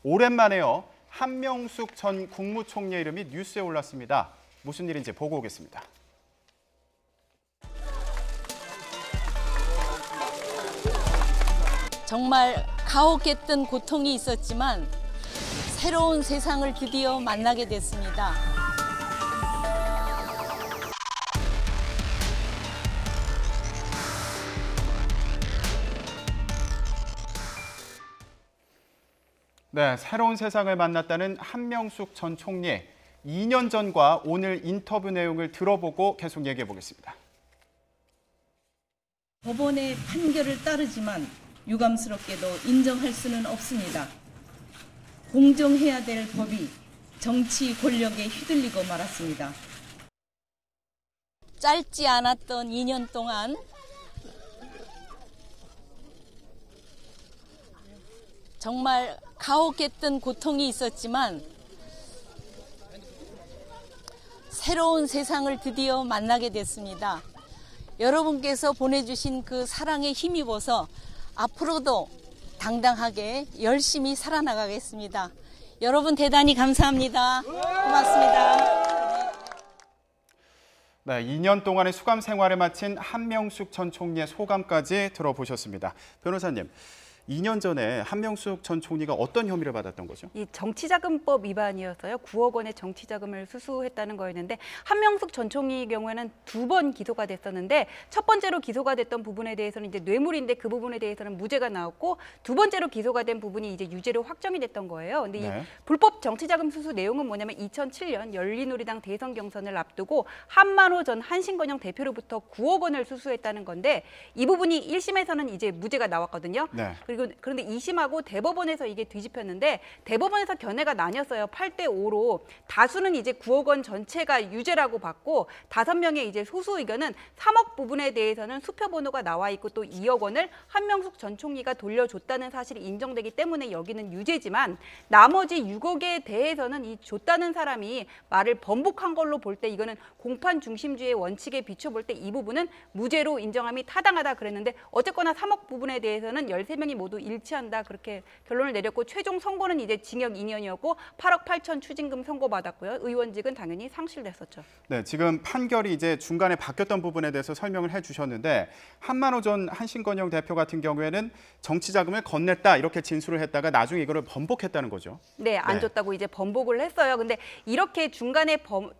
오랜만에요. 한명숙 전 국무총리의 이름이 뉴스에 올랐습니다. 무슨 일인지 보고 오겠습니다. 정말 가혹했던 고통이 있었지만 새로운 세상을 드디어 만나게 됐습니다. 네, 새로운 세상을 만났다는 한명숙 전 총리. 2년 전과 오늘 인터뷰 내용을 들어보고 계속 얘기해 보겠습니다. 법원의 판결을 따르지만 유감스럽게도 인정할 수는 없습니다. 공정해야 될 법이 정치 권력에 휘둘리고 말았습니다. 짧지 않았던 2년 동안 정말 가혹했던 고통이 있었지만 새로운 세상을 드디어 만나게 됐습니다. 여러분께서 보내주신 그 사랑에 힘입어서 앞으로도 당당하게 열심히 살아나가겠습니다. 여러분 대단히 감사합니다. 고맙습니다. 네, 2년 동안의 수감 생활을 마친 한명숙 전 총리의 소감까지 들어보셨습니다. 변호사님, 2년 전에 한명숙 전 총리가 어떤 혐의를 받았던 거죠? 이 정치자금법 위반이어서요. 9억 원의 정치자금을 수수했다는 거였는데 한명숙 전 총리의 경우에는 2번 기소가 됐었는데 첫 번째로 기소가 됐던 부분에 대해서는 이제 뇌물인데 그 부분에 대해서는 무죄가 나왔고 두 번째로 기소가 된 부분이 이제 유죄로 확정이 됐던 거예요. 근데 이 불법 정치자금 수수 내용은 뭐냐면 2007년 열린우리당 대선 경선을 앞두고 한만호 전 한신건영 대표로부터 9억 원을 수수했다는 건데 이 부분이 1심에서는 이제 무죄가 나왔거든요. 그런데 2심하고 대법원에서 이게 뒤집혔는데 대법원에서 견해가 나뉘었어요. 8대5로 다수는 이제 9억 원 전체가 유죄라고 봤고 5명의 이제 소수 의견은 3억 부분에 대해서는 수표 번호가 나와 있고 또 2억 원을 한명숙 전 총리가 돌려줬다는 사실이 인정되기 때문에 여기는 유죄지만 나머지 6억에 대해서는 이 줬다는 사람이 말을 번복한 걸로 볼 때 이거는 공판 중심주의 원칙에 비춰볼 때 이 부분은 무죄로 인정함이 타당하다 그랬는데 어쨌거나 3억 부분에 대해서는 13명이 모두 일치한다 그렇게 결론을 내렸고 최종 선고는 이제 징역 2년이었고 8억 8천 추징금 선고받았고요. 의원직은 당연히 상실됐었죠. 네, 지금 판결이 이제 중간에 바뀌었던 부분에 대해서 설명을 해주셨는데 한만호 전 한신건영 대표 같은 경우에는 정치자금을 건넸다 이렇게 진술을 했다가 나중에 이거를 번복했다는 거죠. 네, 안 줬다고 이제 번복을 했어요. 근데 이렇게 중간에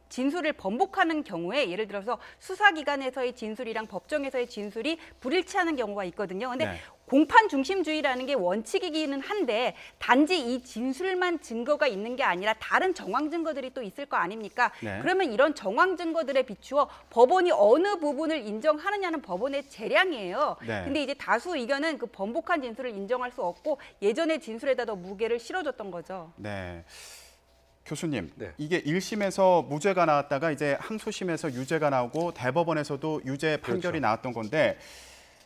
진술을 번복하는 경우에 예를 들어서 수사기관에서의 진술이랑 법정에서의 진술이 불일치하는 경우가 있거든요. 근데 공판 중심주의라는 게 원칙이기는 한데 단지 이 진술만 증거가 있는 게 아니라 다른 정황 증거들이 또 있을 거 아닙니까? 그러면 이런 정황 증거들에 비추어 법원이 어느 부분을 인정하느냐는 법원의 재량이에요. 근데 이제 다수 의견은 그 번복한 진술을 인정할 수 없고 예전의 진술에다 더 무게를 실어줬던 거죠. 네. 교수님, 이게 1심에서 무죄가 나왔다가 이제 항소심에서 유죄가 나오고 대법원에서도 유죄 판결이 나왔던 건데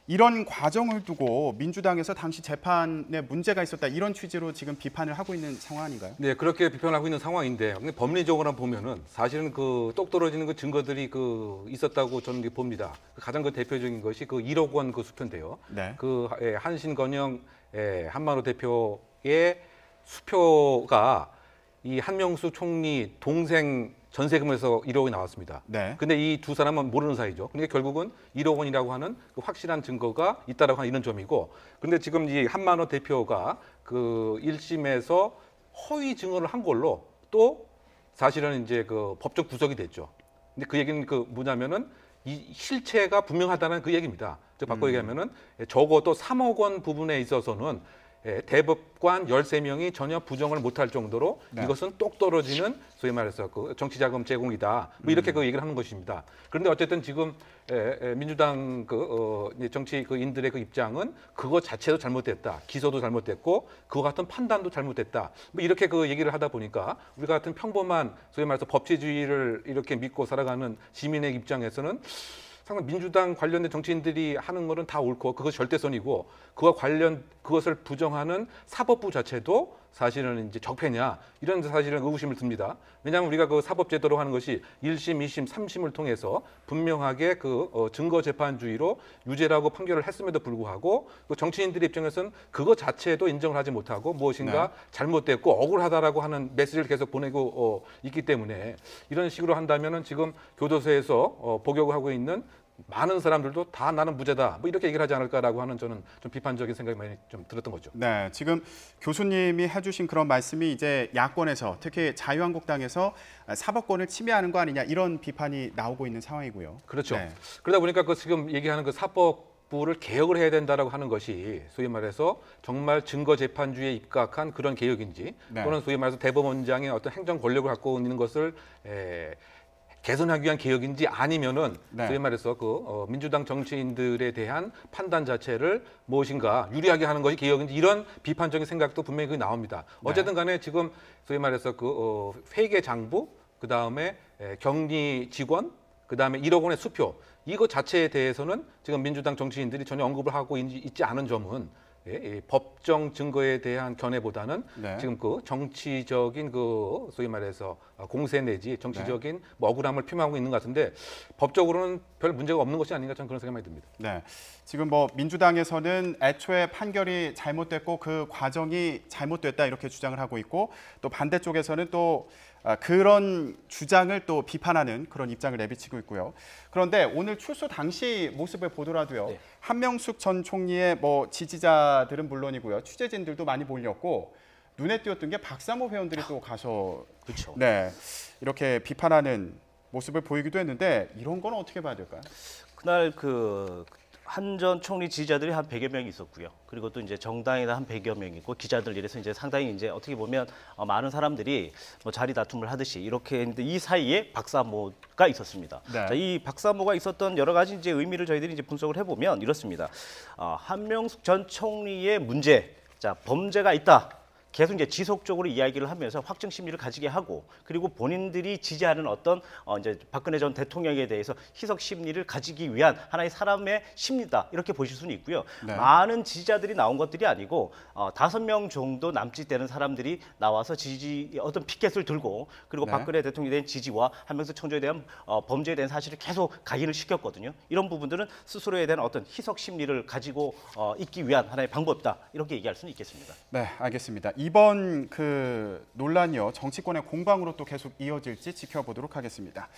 이런 과정을 두고 민주당에서 당시 재판에 문제가 있었다 이런 취지로 지금 비판을 하고 있는 상황 아닌가요? 네, 그렇게 비판을 하고 있는 상황인데 근데 법리적으로 보면은 사실은 그 똑 떨어지는 그 증거들이 그 있었다고 저는 봅니다. 가장 그 대표적인 것이 그 1억 원 그 수표인데요. 그 한신건영 한만호 대표의 수표가 이 한명숙 총리 동생 전세금에서 1억 원이 나왔습니다. 근데 이 두 사람은 모르는 사이죠. 그러니까 결국은 1억 원이라고 하는 그 확실한 증거가 있다라고 하는 이런 점이고, 근데 지금 이 한만호 대표가 그 1심에서 허위 증언을 한 걸로 또 사실은 이제 그 법적 구속이 됐죠. 근데 그 얘기는 그 뭐냐면은 이 실체가 분명하다는 그 얘기입니다. 즉 바꿔 얘기하면은 적어도 3억 원 부분에 있어서는 대법관 13명이 전혀 부정을 못할 정도로 이것은 똑 떨어지는 소위 말해서 그 정치자금 제공이다. 뭐 이렇게 그 얘기를 하는 것입니다. 그런데 어쨌든 지금 민주당 정치 인들의 그 입장은 그거 자체도 잘못됐다. 기소도 잘못됐고 그와 같은 판단도 잘못됐다. 뭐 이렇게 그 얘기를 하다 보니까 우리 같은 평범한 소위 말해서 법치주의를 이렇게 믿고 살아가는 시민의 입장에서는 상당히 민주당 관련된 정치인들이 하는 거는 다 옳고 그것이 절대선이고 그것을 부정하는 사법부 자체도 사실은 이제 적폐냐 이런 사실은 의구심을 듭니다. 왜냐하면 우리가 그 사법제도로 하는 것이 1심, 2심, 3심을 통해서 분명하게 그 증거 재판주의로 유죄라고 판결을 했음에도 불구하고 그 정치인들의 입장에서는 그거 자체도 인정을 하지 못하고 무엇인가 네. 잘못됐고 억울하다라고 하는 메시지를 계속 보내고 있기 때문에 이런 식으로 한다면은 지금 교도소에서 복역을 하고 있는 많은 사람들도 다 나는 무죄다 뭐 이렇게 얘기를 하지 않을까라고 하는 저는 좀 비판적인 생각이 많이 좀 들었던 거죠. 네, 지금 교수님이 해주신 그런 말씀이 이제 야권에서 특히 자유한국당에서 사법권을 침해하는 거 아니냐 이런 비판이 나오고 있는 상황이고요. 그렇죠. 네. 그러다 보니까 그 지금 얘기하는 그 사법부를 개혁을 해야 된다라고 하는 것이 소위 말해서 정말 증거 재판주의에 입각한 그런 개혁인지 네. 또는 소위 말해서 대법원장의 어떤 행정 권력을 갖고 있는 것을 개선하기 위한 개혁인지 아니면은 네. 소위 말해서 그 민주당 정치인들에 대한 판단 자체를 무엇인가 유리하게 하는 것이 개혁인지 이런 비판적인 생각도 분명히 그 나옵니다. 네. 어쨌든 간에 지금 소위 말해서 그 회계 장부 그다음에 격리 직원 그다음에 1억 원의 수표 이거 자체에 대해서는 지금 민주당 정치인들이 전혀 언급을 하고 있지 않은 점은 법정 증거에 대한 견해보다는 네. 지금 그 정치적인 그 소위 말해서 공세 내지 정치적인 뭐 억울함을 표명하고 있는 것 같은데 법적으로는 별 문제가 없는 것이 아닌가 저는 그런 생각이 많이 듭니다. 네, 지금 뭐 민주당에서는 애초에 판결이 잘못됐고 그 과정이 잘못됐다 이렇게 주장을 하고 있고 또 반대쪽에서는 또 그런 주장을 또 비판하는 그런 입장을 내비치고 있고요. 그런데 오늘 출소 당시 모습을 보더라도요. 네. 한명숙 전 총리의 뭐 지지자들은 물론이고요. 취재진들도 많이 몰렸고 눈에 띄었던 게 박사모 회원들이 또 가서 그렇죠. 네, 이렇게 비판하는 모습을 보이기도 했는데 이런 건 어떻게 봐야 될까요? 그날 그 한 전 총리 지지자들이 한 100여 명이 있었고요. 그리고 또 이제 정당에다 한 100여 명 있고 기자들 이래서 이제 상당히 이제 어떻게 보면 많은 사람들이 뭐 자리 다툼을 하듯이 이렇게 했는데 이 사이에 박사모가 있었습니다. 네. 자, 이 박사모가 있었던 여러 가지 이제 의미를 저희들이 이제 분석을 해보면 이렇습니다. 한명숙 전 총리의 문제, 자 범죄가 있다. 계속 이제 지속적으로 이야기를 하면서 확증 심리를 가지게 하고 그리고 본인들이 지지하는 어떤 이제 박근혜 전 대통령에 대해서 희석 심리를 가지기 위한 하나의 사람의 심리다 이렇게 보실 수는 있고요. 네. 많은 지지자들이 나온 것들이 아니고 5명 정도 남짓되는 사람들이 나와서 어떤 피켓을 들고 그리고 네. 박근혜 대통령에 대한 지지와 한명숙 총재에 대한 범죄에 대한 사실을 계속 각인을 시켰거든요. 이런 부분들은 스스로에 대한 어떤 희석 심리를 가지고 있기 위한 하나의 방법이다 이렇게 얘기할 수는 있겠습니다. 네, 알겠습니다. 이번 그 논란이요 정치권의 공방으로 또 계속 이어질지 지켜보도록 하겠습니다.